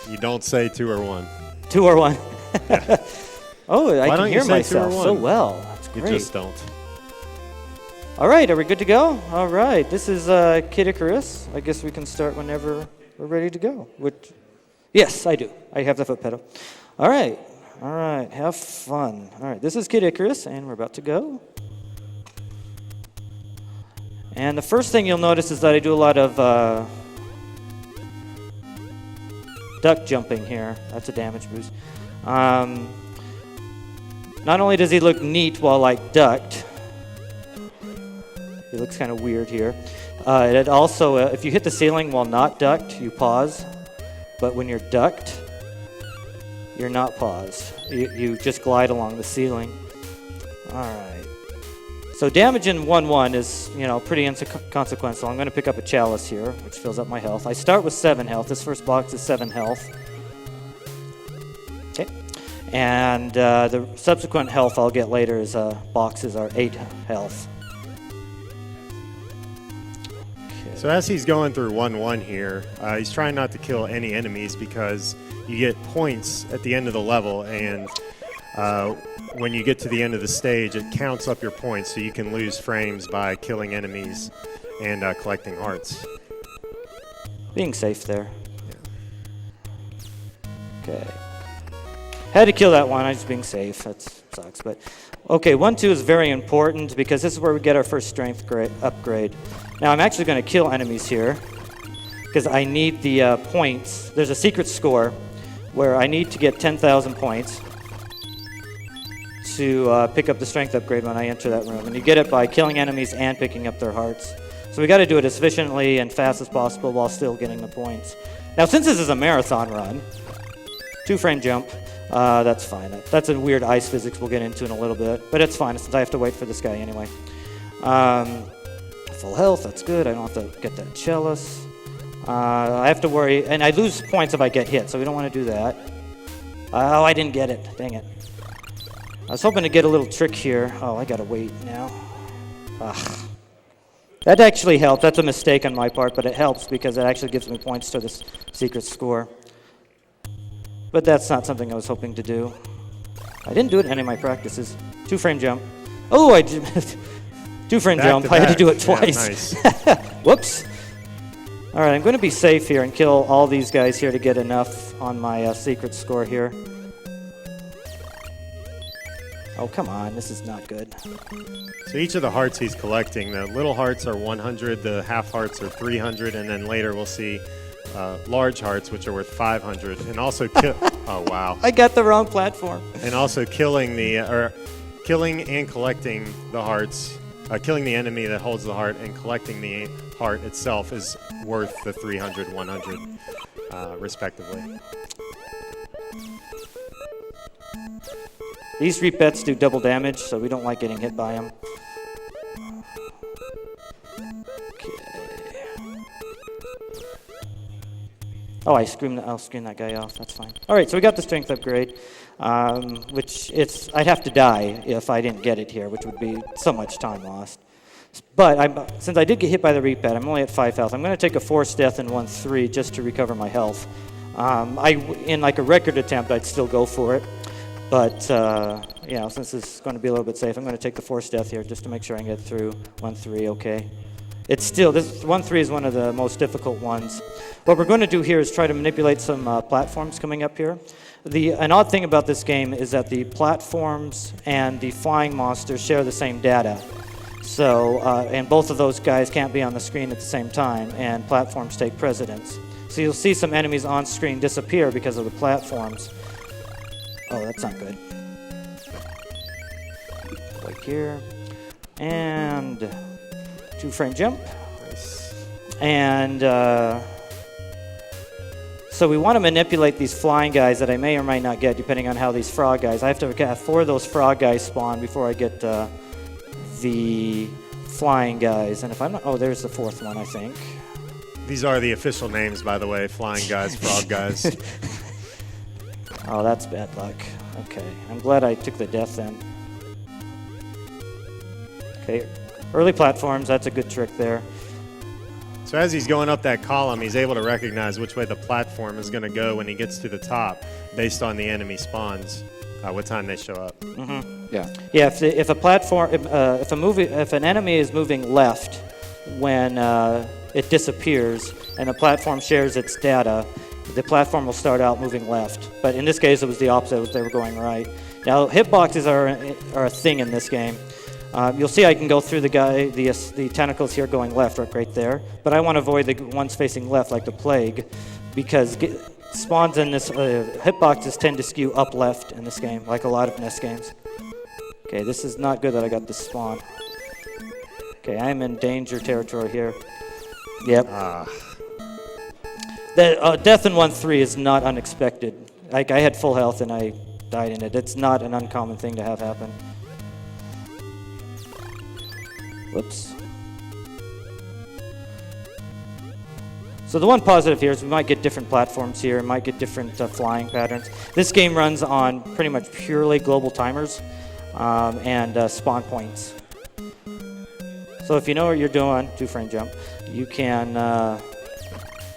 You don't say 2 or 1. 2 or 1. Yeah. Oh, I Why can don't hear you say 2 or myself 1? so well. That's You great. just don't. All right, are we good to go? All right, this is Kid Icarus. I guess we can start whenever we're ready to go. Yes, I do. I have the foot pedal. All right, have fun. All right, this is Kid Icarus, and we're about to go. And the first thing you'll notice is that I do a lot of duck jumping here. That's a damage boost. Not only does he look neat while like ducked, he looks kind of weird here. It also, if you hit the ceiling while not ducked, you pause. But when you're ducked, you're not paused. You just glide along the ceiling. All right. So damage in 1-1 is, pretty inconsequential. I'm going to pick up a chalice here, which fills up my health. I start with 7 health. This first box is 7 health. Okay. And the subsequent health I'll get later is boxes are 8 health. So as he's going through 1-1 here, he's trying not to kill any enemies because you get points at the end of the level, and when you get to the end of the stage, it counts up your points, so you can lose frames by killing enemies and collecting hearts. Being safe there. Yeah. Okay. Had to kill that one. I was being safe. That sucks. But okay, 1-2 is very important because this is where we get our first strength upgrade. Now I'm actually going to kill enemies here because I need the points. There's a secret score where I need to get 10,000 points to pick up the strength upgrade when I enter that room. And you get it by killing enemies and picking up their hearts. So we got to do it as efficiently and fast as possible while still getting the points. Now since this is a marathon run, 2-frame jump, that's fine. That's a weird ice physics we'll get into in a little bit, but it's fine since I have to wait for this guy anyway. Full health, that's good. I don't have to get that chalice. I have to worry, and I lose points if I get hit, so we don't want to do that. Oh, I didn't get it. Dang it. I was hoping to get a little trick here. Oh, I gotta wait now. Ugh. That actually helped. That's a mistake on my part, but it helps because it actually gives me points to this secret score. But that's not something I was hoping to do. I didn't do it in any of my practices. 2-frame jump. Oh, I did. 2-frame jump. I had to do it twice. Yeah, nice. Whoops. All right, I'm going to be safe here and kill all these guys here to get enough on my secret score here. Oh, come on. This is not good. So each of the hearts he's collecting, the little hearts are 100, the half hearts are 300, and then later we'll see large hearts, which are worth 500, and also oh wow! I got the wrong platform. And also killing and collecting the hearts, killing the enemy that holds the heart, and collecting the heart itself is worth the 300, 100, respectively. These repeats do double damage, so we don't like getting hit by them. Oh, I'll scream that guy off. That's fine. All right, so we got the strength upgrade, which I'd have to die if I didn't get it here, which would be so much time lost. But since I did get hit by the repat, I'm only at 5 health. I'm going to take a forced death in 1-3 just to recover my health. In like a record attempt, I'd still go for it. But since it's going to be a little bit safe, I'm going to take the forced death here just to make sure I can get through 1-3 okay. It's still, this 1-3 is one of the most difficult ones. What we're going to do here is try to manipulate some platforms coming up here. An odd thing about this game is that the platforms and the flying monsters share the same data. So, and both of those guys can't be on the screen at the same time, and platforms take precedence. So you'll see some enemies on screen disappear because of the platforms. Oh, that's not good. Like here. And 2-frame jump. Nice. And so we want to manipulate these flying guys that I may or may not get, depending on how these frog guys. I have to have 4 of those frog guys spawn before I get the flying guys. And if I'm not, oh, there's the 4th one, I think. These are the official names, by the way: flying guys, frog guys. Oh, that's bad luck. Okay, I'm glad I took the death then. Okay, early platforms, that's a good trick there. So as he's going up that column, he's able to recognize which way the platform is going to go when he gets to the top, based on the enemy spawns, what time they show up. Yeah. Yeah. If a platform, if an enemy is moving left when it disappears, and the platform shares its data, the platform will start out moving left. But in this case, it was the opposite; they were going right. Now, hitboxes are a thing in this game. You'll see I can go through the tentacles here going left, right there. But I want to avoid the ones facing left, like the plague, because spawns in this hitboxes tend to skew up left in this game, like a lot of NES games. Okay, this is not good that I got this spawn. Okay, I'm in danger territory here. Yep. Death in 1-3 is not unexpected. Like, I had full health and I died in it. It's not an uncommon thing to have happen. Whoops. So the one positive here is we might get different platforms here, might get different flying patterns. This game runs on pretty much purely global timers and spawn points. So if you know what you're doing, 2-frame jump, you can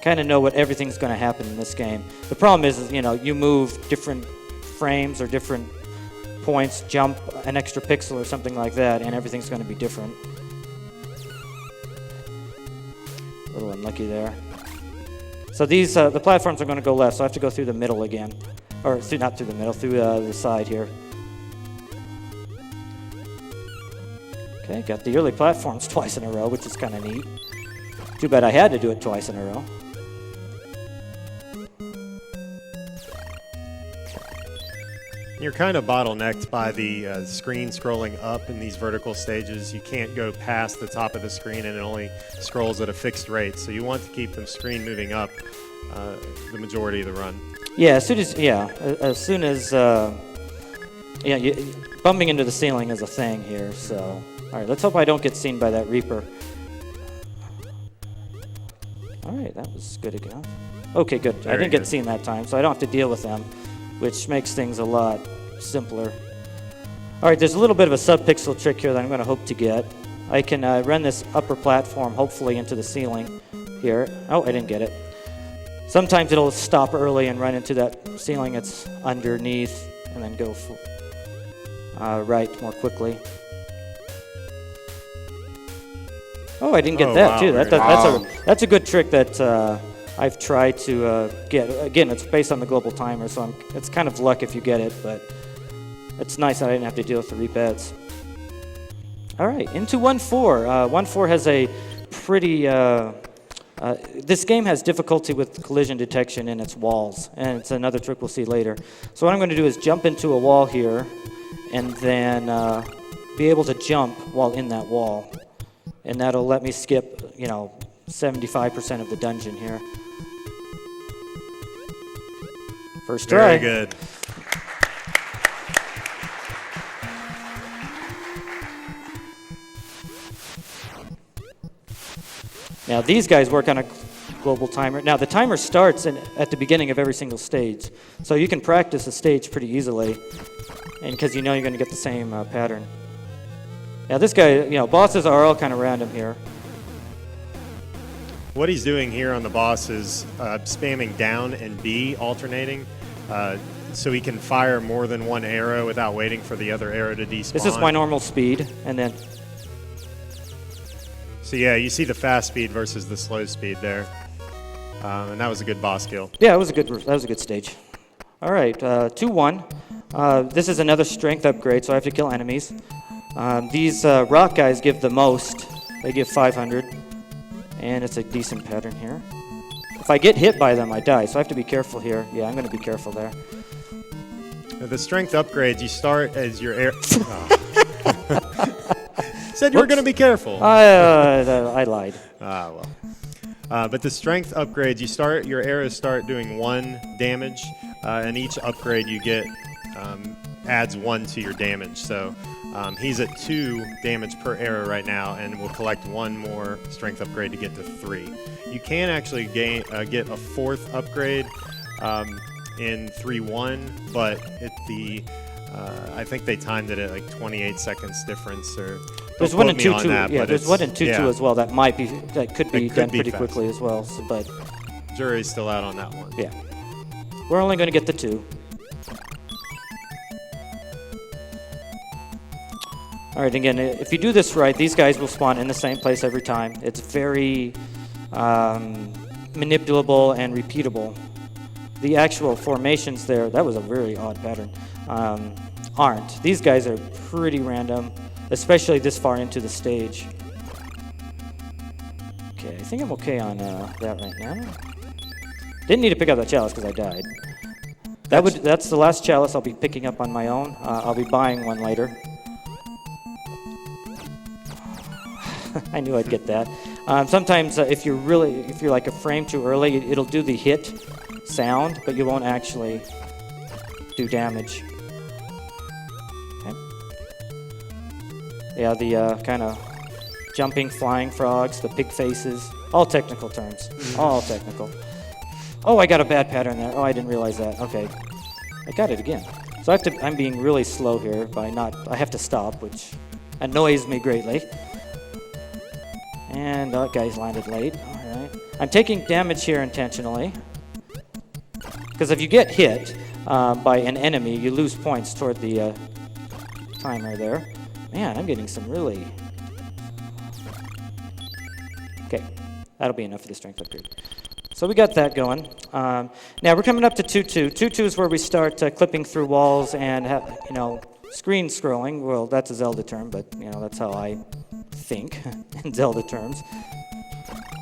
kind of know what everything's going to happen in this game. The problem is, you know, you move different frames or different points, jump an extra pixel or something like that, and everything's going to be different. A little unlucky there. So these the platforms are going to go left, so I have to go through the middle again, or not through the middle, through the side here. Okay, got the early platforms twice in a row, which is kind of neat. Too bad I had to do it twice in a row. You're kind of bottlenecked by the screen scrolling up in these vertical stages. You can't go past the top of the screen, and it only scrolls at a fixed rate. So you want to keep the screen moving up the majority of the run. Yeah, as soon as bumping into the ceiling is a thing here. So, all right, let's hope I don't get seen by that Reaper. All right, that was good enough. Okay, good. I didn't get seen that time, so I don't have to deal with them, which makes things a lot simpler. All right, there's a little bit of a sub-pixel trick here that I'm going to hope to get. I can run this upper platform, hopefully, into the ceiling here. Oh, I didn't get it. Sometimes it'll stop early and run into that ceiling it's underneath, and then go right more quickly. Oh, I didn't get that, too. That's a good trick that I've tried to get. Again, it's based on the global timer, so it's kind of luck if you get it, but it's nice that I didn't have to deal with the repets. All right, into 1-4. 1-4 has a pretty... this game has difficulty with collision detection in its walls, and it's another trick we'll see later. So what I'm going to do is jump into a wall here, and then be able to jump while in that wall. And that'll let me skip, 75% of the dungeon here. First try. Very good. Now these guys work on a global timer. Now the timer starts at the beginning of every single stage, so you can practice a stage pretty easily, and because you're going to get the same pattern. Now this guy, bosses are all kind of random here. What he's doing here on the boss is spamming down and B alternating, so he can fire more than one arrow without waiting for the other arrow to despawn. This is my normal speed, and then... So yeah, you see the fast speed versus the slow speed there, and that was a good boss kill. Yeah, that was a good stage. All right, 2-1. This is another strength upgrade, so I have to kill enemies. These rock guys give the most. They give 500, and it's a decent pattern here. If I get hit by them, I die, so I have to be careful here. Yeah, I'm going to be careful there. The strength upgrades, you start as your air... Said you were going to be careful. I lied. Well. But the strength upgrades, your arrows start doing 1 damage, and each upgrade you get adds 1 to your damage. So he's at 2 damage per arrow right now, and will collect 1 more strength upgrade to get to 3. You can actually get a 4th upgrade in 3-1, but I think they timed it at like 28 seconds difference, or There's one in quote me on 2-2. that, Yeah, but there's it's- one in 2-2 yeah. as well. That could be could done be pretty fast. quickly as well. So, but Jury's still out on that one. yeah, we're only going to get the 2. All right, again, if you do this right, these guys will spawn in the same place every time. It's very manipulable and repeatable. The actual formations there, that was a very odd pattern, aren't. These guys are pretty random, especially this far into the stage. Okay, I think I'm okay on that right now. Didn't need to pick up that chalice because I died. That's the last chalice I'll be picking up on my own. I'll be buying one later. I knew I'd get that. Sometimes if you're like a frame too early, it'll do the hit sound, but you won't actually do damage. Okay. Yeah, the kind of jumping, flying frogs, the pig faces, all technical terms. All technical. Oh, I got a bad pattern there. Oh, I didn't realize that. Okay. I got it again. So I'm being really slow here I have to stop, which annoys me greatly. And that guy's landed late. All right. I'm taking damage here intentionally. Because if you get hit by an enemy, you lose points toward the timer there. Man, I'm getting some really... Okay, that'll be enough for the strength upgrade. So we got that going. Now we're coming up to 2-2. 2-2 is where we start clipping through walls and screen scrolling. Well, that's a Zelda term, but that's how I think in Zelda terms.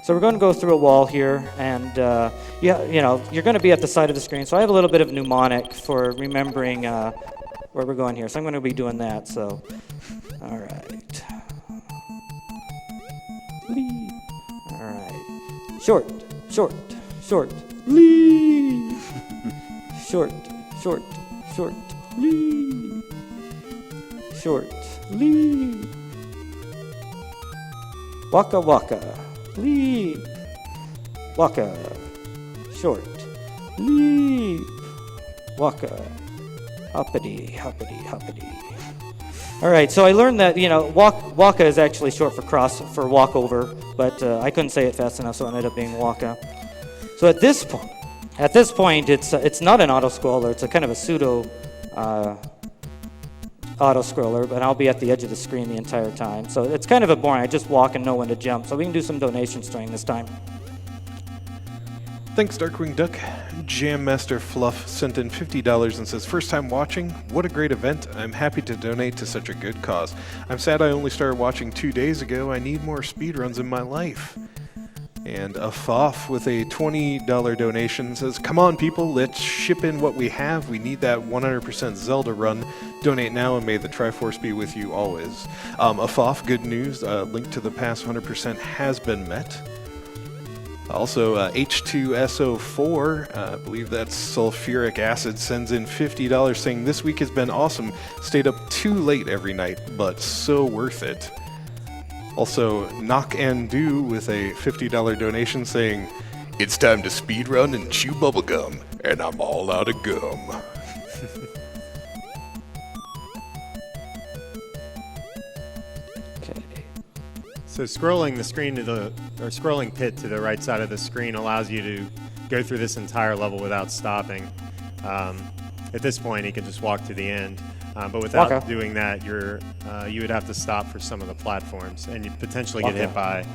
So we're going to go through a wall here, and you're going to be at the side of the screen. So I have a little bit of mnemonic for remembering where we're going here. So I'm going to be doing that. So, all right. All right. Short, short, short, leave. Short, short, short, leave. Short, leave. Waka waka, leave. Waka, short, leave. Waka, hoppity, hoppity, hoppity. All right, so I learned that waka is actually short for walkover, but I couldn't say it fast enough, so it ended up being waka. So at this point, it's not an autoscroller; it's a kind of a pseudo autoscroller, but I'll be at the edge of the screen the entire time. So it's kind of a boring. I just walk and know when to jump. So we can do some donations during this time. Thanks, Darkwing Duck. Jam Master Fluff sent in $50 and says, "First time watching? What a great event. I'm happy to donate to such a good cause. I'm sad I only started watching 2 days ago. I need more speedruns in my life." And Afaf with a $20 donation says, "Come on, people, let's ship in what we have. We need that 100% Zelda run. Donate now and may the Triforce be with you always." Afaf, good news. Link to the past 100% has been met. Also, H2SO4, I believe that's sulfuric acid, sends in $50 saying, "This week has been awesome. Stayed up too late every night, but so worth it." Also, Knock and Do with a $50 donation saying, "It's time to speedrun and chew bubblegum, and I'm all out of gum." Okay. So scrolling the screen scrolling pit to the right side of the screen allows you to go through this entire level without stopping. At this point, you can just walk to the end, but without doing that, you would have to stop for some of the platforms, and you potentially get hit by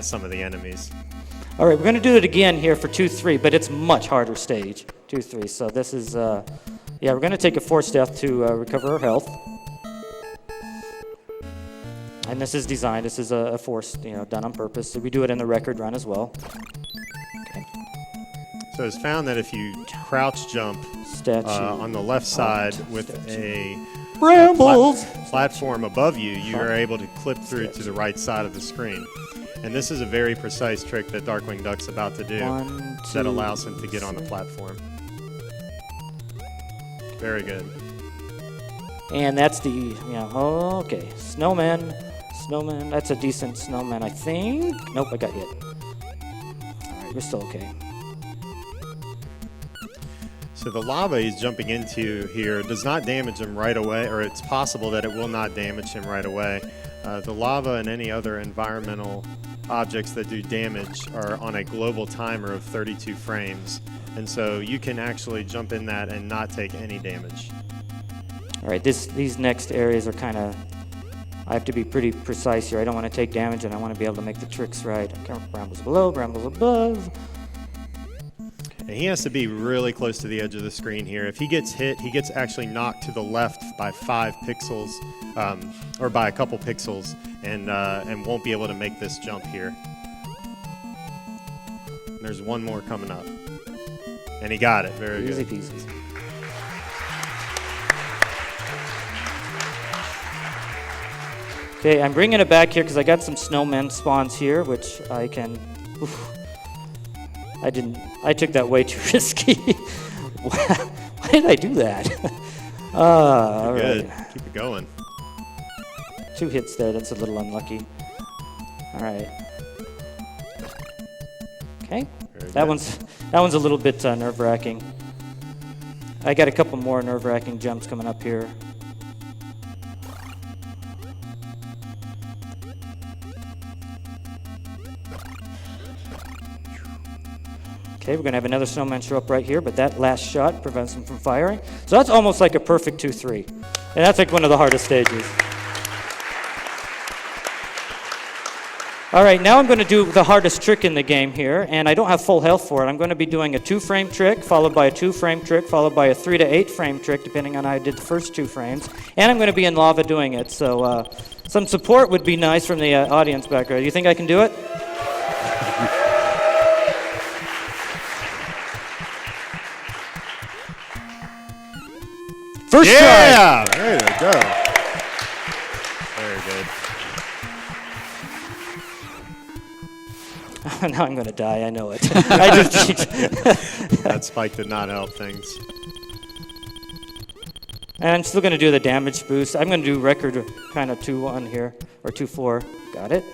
some of the enemies. All right, we're going to do it again here for 2-3, but it's much harder stage, 2-3. So this is, we're going to take a forced death to recover our health. And this is designed, this is a force, done on purpose. So we do it in the record run as well. Okay. So it's found that if you crouch jump on the left side with a platform above you, you are able to clip through to the right side of the screen. And this is a very precise trick that Darkwing Duck's about to do that allows him to get on the platform. Very good. And that's the, okay. Snowman, that's a decent snowman, I think. Nope, I got hit. All right, we're still okay. So the lava he's jumping into here does not damage him right away, or it's possible that it will not damage him right away. The lava and any other environmental objects that do damage are on a global timer of 32 frames. And so you can actually jump in that and not take any damage. All right, these next areas are kind of, I have to be pretty precise here. I don't want to take damage, and I want to be able to make the tricks right. Okay, brambles below, brambles above. And he has to be really close to the edge of the screen here. If he gets hit, he gets actually knocked to the left by 5 pixels, or by a couple pixels, and won't be able to make this jump here. And there's one more coming up. And he got it. Very Easy good. peasy. Okay, I'm bringing it back here because I got some snowman spawns here, which I can... Oof. I took that way too risky. Why did I do that? All Good. right. Keep it going. 2 hits there, that's a little unlucky. All right. Okay, Very that good. one's a little bit nerve-wracking. I got a couple more nerve-wracking jumps coming up here. Okay, we're going to have another snowman show up right here, but that last shot prevents him from firing. So that's almost like a perfect 2-3. And that's like one of the hardest stages. All right, now I'm going to do the hardest trick in the game here, and I don't have full health for it. I'm going to be doing a 2-frame trick, followed by a 2-frame trick, followed by a 3 to 8 frame trick, depending on how I did the first 2 frames. And I'm going to be in lava doing it, so some support would be nice from the audience back there. Do you think I can do it? First try! Yeah! There you go. Very good. Now I'm going to die, I know it. I just cheated. That spike did not help things. And I'm still going to do the damage boost. I'm going to do record kind of 2-1 here, or 2-4. Got it.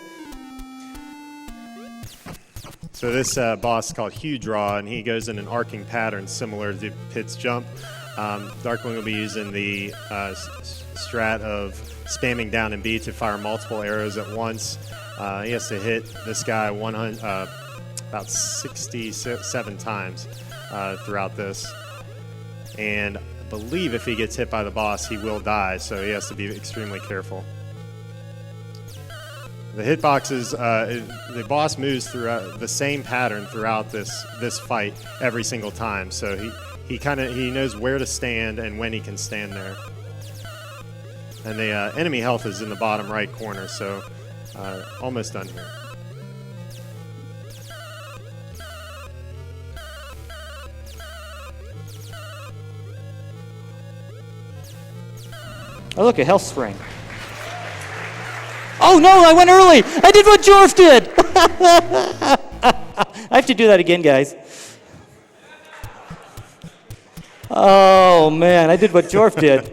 So this boss is called Huge Draw, and he goes in an arcing pattern similar to Pit's jump. Darkwing will be using the strat of spamming down and B to fire multiple arrows at once. He has to hit this guy about 67 times throughout this. And I believe if he gets hit by the boss, he will die, so he has to be extremely careful. The hitboxes, the boss moves throughout the same pattern throughout this fight every single time, so he knows where to stand and when he can stand there. And the enemy health is in the bottom right corner, so almost done here. Oh, look, a health spring. Oh, no, I went early. I did what Jorf did. I have to do that again, guys. Oh, man, I did what Jorf did.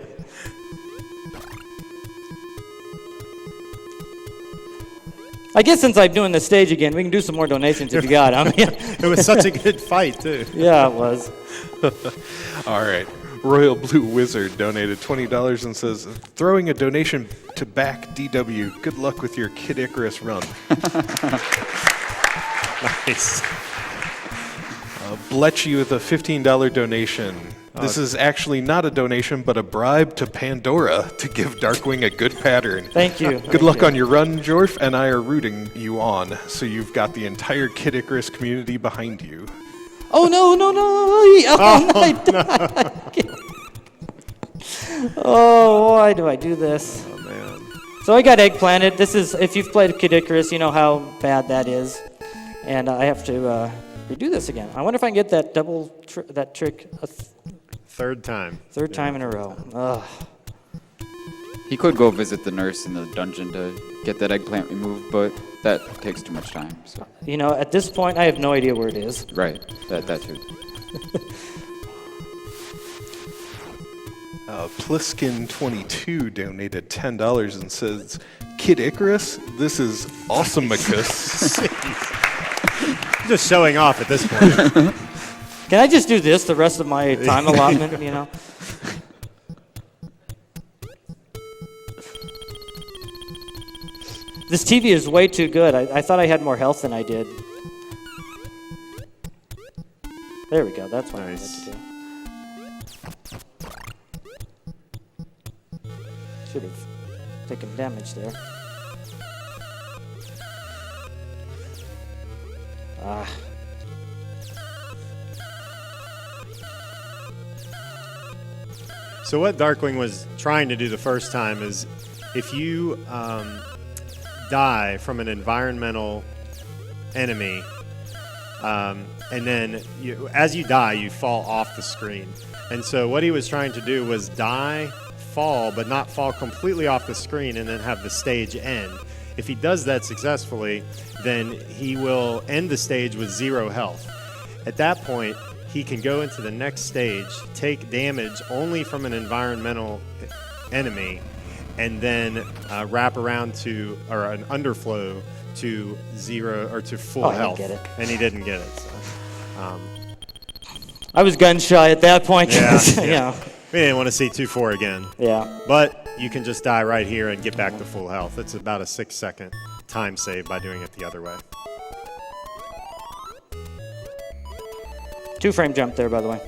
I guess since I'm doing this stage again, we can do some more donations if you got them. It was such a good fight, too. Yeah, it was. All right. Royal Blue Wizard donated $20 and says, throwing a donation to back DW. Good luck with your Kid Icarus run. Nice. Bletchy with a $15 donation. This is actually not a donation, but a bribe to Pandora to give Darkwing a good pattern. Thank you. Good luck on your run, Jorf, and I are rooting you on, so you've got the entire Kid Icarus community behind you. Oh, no, no, no. Oh, no, I died. Oh, why do I do this? Oh, man. So I got eggplanted. This is, if you've played Kid Icarus, you know how bad that is. And I have to redo this again. I wonder if I can get that that trick a Third time. third time in a row. Ugh. He could go visit the nurse in the dungeon to get that eggplant removed, but that takes too much time. So. You know, at this point, I have no idea where it is. Right, that too. Pliskin22 donated $10 and says, Kid Icarus, this is awesomicus. Just showing off at this point. Can I just do this the rest of my time allotment, you know? This TV is way too good. I thought I had more health than I did. There we go. That's what Nice. I wanted to do. Should have taken damage there. Ah. So what Darkwing was trying to do the first time is, if you die from an environmental enemy, and then as you die, you fall off the screen. And so what he was trying to do was die, fall, but not fall completely off the screen and then have the stage end. If he does that successfully, then he will end the stage with 0 health. At that point, he can go into the next stage, take damage only from an environmental enemy, and then wrap around to, or an underflow to 0 or to full health. I didn't get it. And he didn't get it. So, I was gun shy at that point. Yeah, You know. we didn't want to see 2-4 again. Yeah. But you can just die right here and get back to full health. It's about a 6-second time save by doing it the other way. 2-frame jump there, by the way.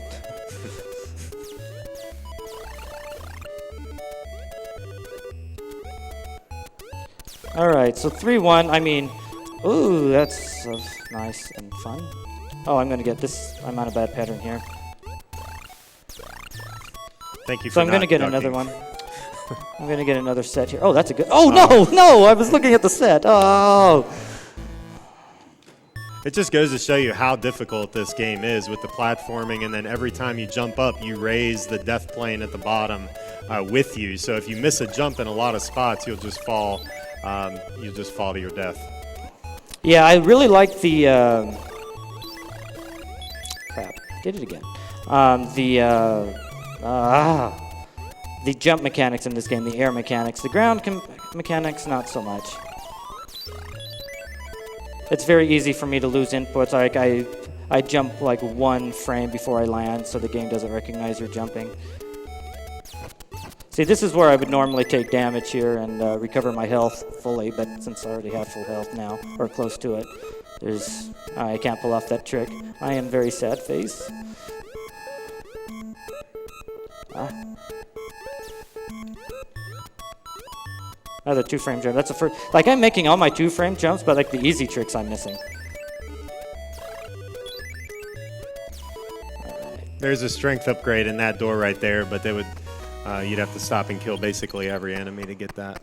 All right, so 3-1. I mean, ooh, that's nice and fun. Oh, I'm going to get this. I'm on a bad pattern here. Thank you for So I'm going to not get ducking. another one. I'm going to get another set here. Oh, that's a good. Oh, no, I was looking at the set. Oh. It just goes to show you how difficult this game is with the platforming, and then every time you jump up, you raise the death plane at the bottom with you. So if you miss a jump in a lot of spots, you'll just fall. You'll just fall to your death. Yeah, I really like the. Crap, did it again. The jump mechanics in this game, the air mechanics. The ground mechanics, not so much. It's very easy for me to lose inputs. Like I jump like 1 frame before I land, so the game doesn't recognize you're jumping. See, this is where I would normally take damage here and recover my health fully, but since I already have full health now, or close to it, I can't pull off that trick. I am very sad face. Another 2-frame jump. That's the first. Like, I'm making all my 2-frame jumps, but like the easy tricks I'm missing. There's a strength upgrade in that door right there, but they would you'd have to stop and kill basically every enemy to get that.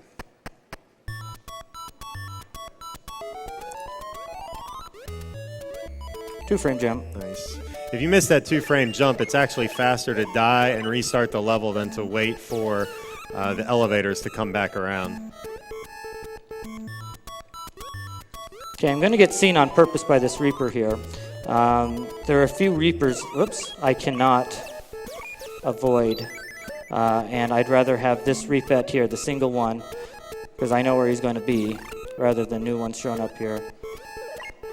Two-frame jump. Nice. If you miss that 2-frame jump, it's actually faster to die and restart the level than to wait for the elevators to come back around. Okay, I'm going to get seen on purpose by this Reaper here. There are a few Reapers, I cannot avoid. And I'd rather have this Reapet here, the single one, because I know where he's going to be, rather than new ones showing up here.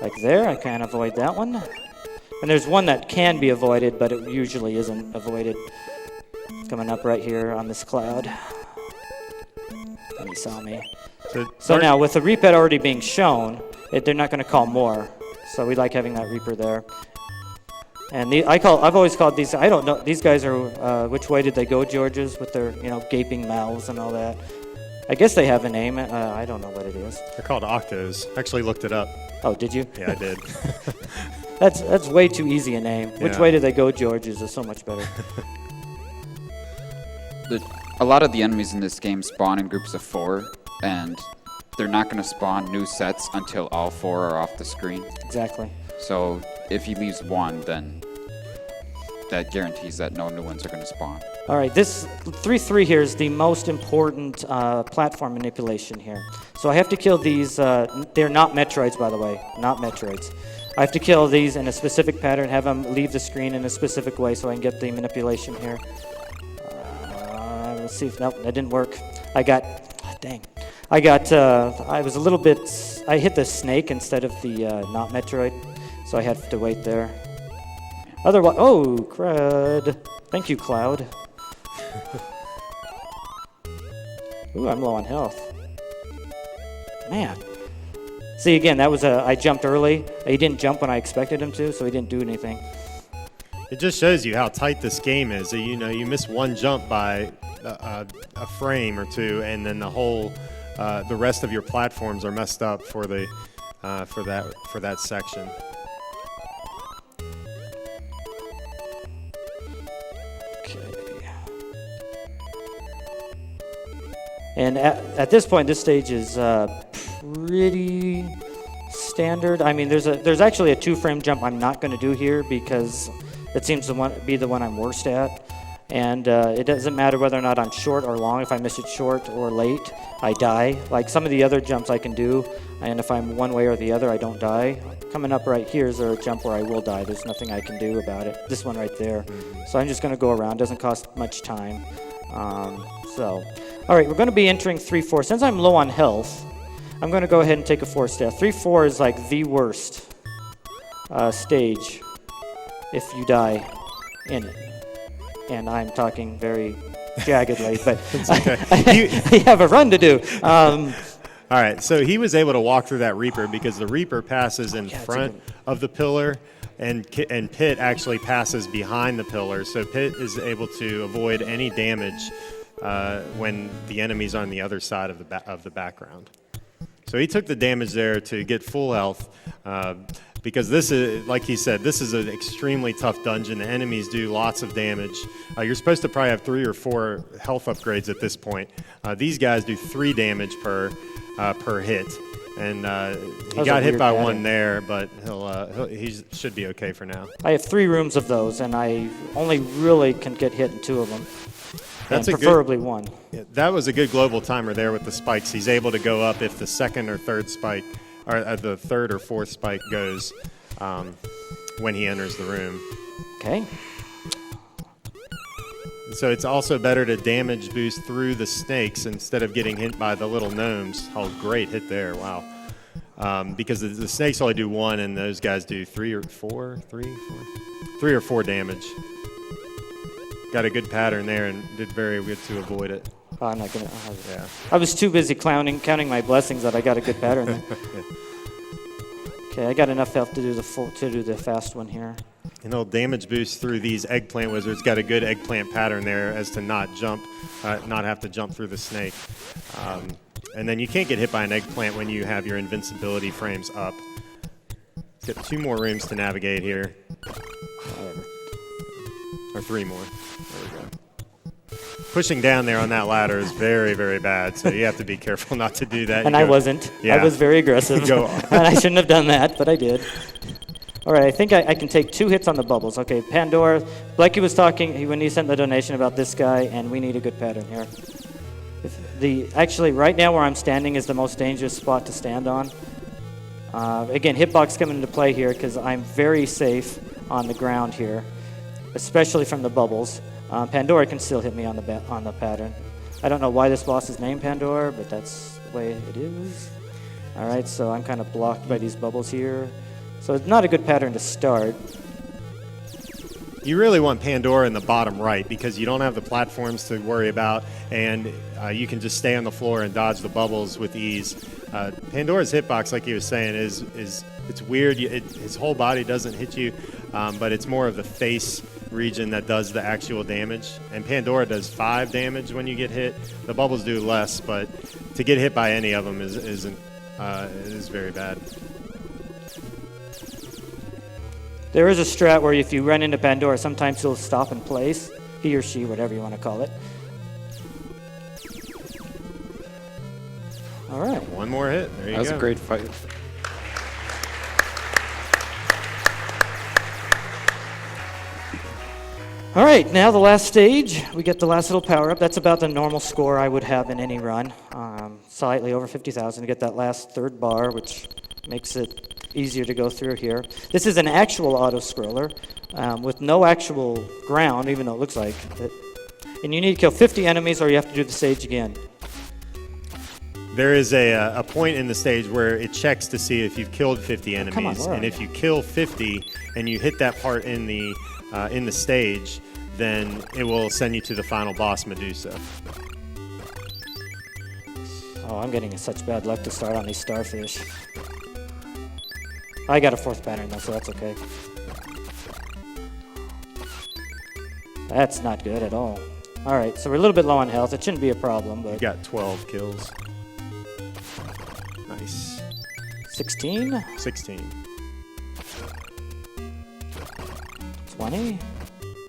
Like there, I can't avoid that one. And there's one that can be avoided, but it usually isn't avoided. Coming up right here on this cloud. And he saw me. So now, with the Reapet already being shown, they're not going to call more. So we like having that Reaper there. And I've always called these, I don't know, these guys are, which way did they go, Georges, with their, gaping mouths and all that. I guess they have a name. I don't know what it is. They're called Octos. Actually looked it up. Oh, did you? Yeah, I did. That's way too easy a name. Which Yeah. way did they go, Georges, is so much better. A lot of the enemies in this game spawn in groups of 4, and they're not going to spawn new sets until all 4 are off the screen. Exactly. So if he leaves 1, then that guarantees that no new ones are going to spawn. All right, this 3-3 here is the most important platform manipulation here. So I have to kill these. They're not Metroids, by the way, not Metroids. I have to kill these in a specific pattern, have them leave the screen in a specific way so I can get the manipulation here. Let's see if, nope, that didn't work. I was a little bit, I hit the snake instead of the not Metroid, so I had to wait there. Otherwise, oh, crud. Thank you, Cloud. Ooh, I'm low on health. Man. See, again, that was I jumped early. He didn't jump when I expected him to, so he didn't do anything. It just shows you how tight this game is. You know, you miss one jump by a frame or two, and then the rest of your platforms are messed up for that section. And at this point, this stage is pretty standard. I mean, there's actually a 2-frame jump I'm not going to do here because it seems to be the one I'm worst at. And it doesn't matter whether or not I'm short or long. If I miss it short or late, I die. Like some of the other jumps I can do, and if I'm one way or the other, I don't die. Coming up right here is a jump where I will die. There's nothing I can do about it. This one right there. So I'm just going to go around. Doesn't cost much time. All right, we're going to be entering 3-4. Since I'm low on health, I'm going to go ahead and take a 4-step. 3-4 is like the worst stage if you die in it. And I'm talking very jaggedly, but I have a run to do. All right, so he was able to walk through that Reaper because the Reaper passes in front of the pillar, and Pit actually passes behind the pillar. So Pit is able to avoid any damage when the enemy's on the other side of the background. So he took the damage there to get full health because this is, like he said, this is an extremely tough dungeon. The enemies do lots of damage. You're supposed to probably have 3 or 4 health upgrades at this point. These guys do 3 damage per hit. And he got hit by one there, but he should be okay for now. I have 3 rooms of those, and I only really can get hit in 2 of them. That's and preferably one. Yeah, that was a good global timer there with the spikes. He's able to go up if the second or third spike, or the third or fourth spike goes when he enters the room. Okay. So it's also better to damage boost through the snakes instead of getting hit by the little gnomes. Oh, great hit there! Wow. Because the snakes only do 1, and those guys do 3 or 4 damage. Got a good pattern there and did very good to avoid it. Oh, I'm not gonna. Yeah. I was too busy counting my blessings that I got a good pattern there. Okay, I got enough health to do the fast one here. And he'll damage boost through these eggplant wizards. Got a good eggplant pattern there as to not have to jump through the snake. And then you can't get hit by an eggplant when you have your invincibility frames up. He's got 2 more rooms to navigate here. Or 3 more. There we go. Pushing down there on that ladder is very, very bad, so you have to be careful not to do that. And I wasn't. Yeah. I was very aggressive. And I shouldn't have done that, but I did. All right, I think I can take 2 hits on the bubbles. Okay, Pandora. Blakey was talking when he sent the donation about this guy, and we need a good pattern here. Actually, right now where I'm standing is the most dangerous spot to stand on. Again, hitbox coming into play here because I'm very safe on the ground here, especially from the bubbles. Pandora can still hit me on the pattern. I don't know why this boss is named Pandora, but that's the way it is. All right, so I'm kind of blocked by these bubbles here. So it's not a good pattern to start. You really want Pandora in the bottom right because you don't have the platforms to worry about, and you can just stay on the floor and dodge the bubbles with ease. Pandora's hitbox, like he was saying, is it's weird. His whole body doesn't hit you, but it's more of the face region that does the actual damage. And Pandora does 5 damage when you get hit. The bubbles do less, but to get hit by any of them is very bad. There is a strat where if you run into Pandora, sometimes he'll stop in place. He or she, whatever you want to call it. All right. 1 more hit. There you go. That was a great fight. All right, now the last stage. We get the last little power-up. That's about the normal score I would have in any run. Slightly over 50,000 to get that last 3rd bar, which makes it easier to go through here. This is an actual auto-scroller with no actual ground, even though it looks like it. And you need to kill 50 enemies or you have to do the stage again. there is a point in the stage where it checks to see if you've killed 50 come on, enemies, where are and if you? you kill 50 and you hit that part in the stage, then it will send you to the final boss, Medusa. Oh, I'm getting such bad luck to start on these starfish. I got a 4th pattern though, so that's okay. That's not good at all. All right, so we're a little bit low on health. It shouldn't be a problem, You but got 12 kills. Nice. 16, 16. 20.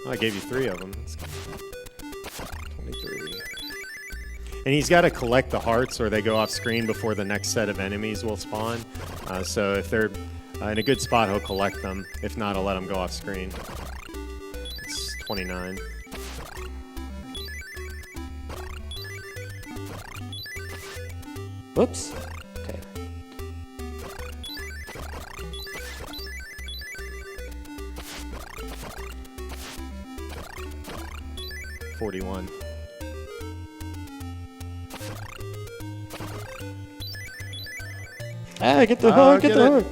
I gave you 3 of them. That's 23. And he's got to collect the hearts or they go off screen before the next set of enemies will spawn. So if they're in a good spot, he'll collect them. If not, I'll let them go off screen. It's 29. Whoops. Okay. $41. Ah, get the Oh, heart, get get the it. heart.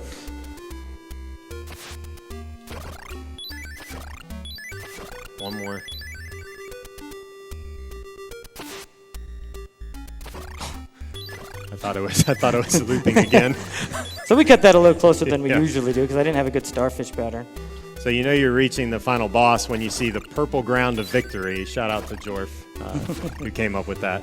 One more. I thought it was looping again. So we kept that a little closer than we Yeah. usually do because I didn't have a good starfish pattern. So you know you're reaching the final boss when you see the purple ground of victory. Shout out to Jorf, who came up with that.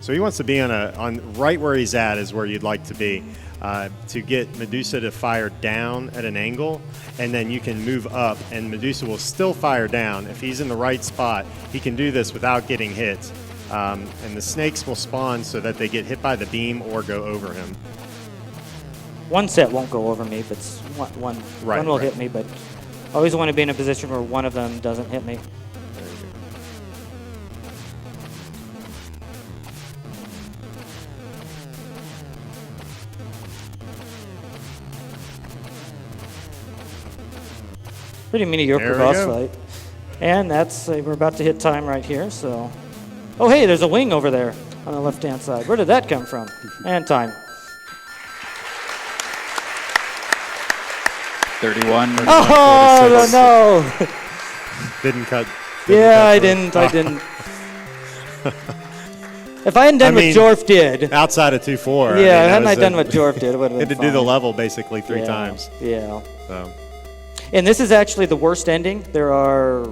So he wants to be on right where he's at is where you'd like to be, to get Medusa to fire down at an angle, and then you can move up, and Medusa will still fire down. If he's in the right spot, he can do this without getting hit. And the snakes will spawn so that they get hit by the beam or go over him. One set won't go over me, but one Right, will right. hit me, but I always want to be in a position where one of them doesn't hit me. There you go. Pretty mediocre There we boss go. fight. And that's, we're about to hit time right here, so. Oh, hey, there's a wing over there on the left-hand side. Where did that come from? And time. 31. Oh, no. Didn't cut. Yeah, I through. didn't. If I hadn't done I mean, what Jorf did, Outside of 2-4. yeah, hadn't I done what Jorf did, it would have Had been to do the fine. level basically 3 Yeah, times. Yeah. So. And this is actually the worst ending. There are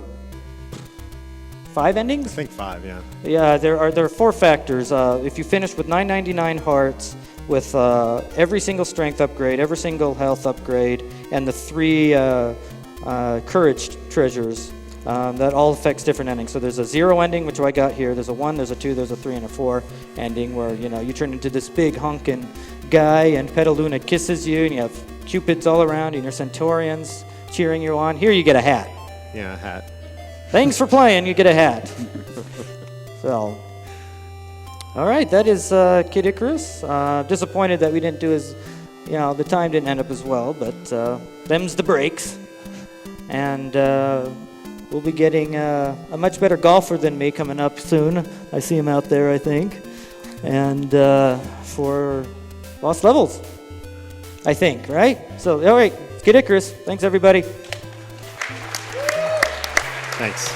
5 I endings? think 5, yeah. Yeah, there are 4 factors. If you finish with 999 hearts, with every single strength upgrade, every single health upgrade, and the 3 courage treasures, that all affects different endings. So there's a 0 ending, which I got here. There's a 1, there's a 2, there's a 3, and a 4 ending where you turn into this big hunkin' guy, and Petaluna kisses you, and you have cupids all around, and your centaurians cheering you on. Here you get a hat. Yeah, hat. Thanks for playing. You get a hat. So, all right, that is Kid Icarus. Disappointed that we didn't do as, the time didn't end up as well, but them's the breaks. And we'll be getting a much better golfer than me coming up soon. I see him out there, I think. And for Lost Levels, I think, right? So, all right, Kid Icarus. Thanks, everybody. Thanks.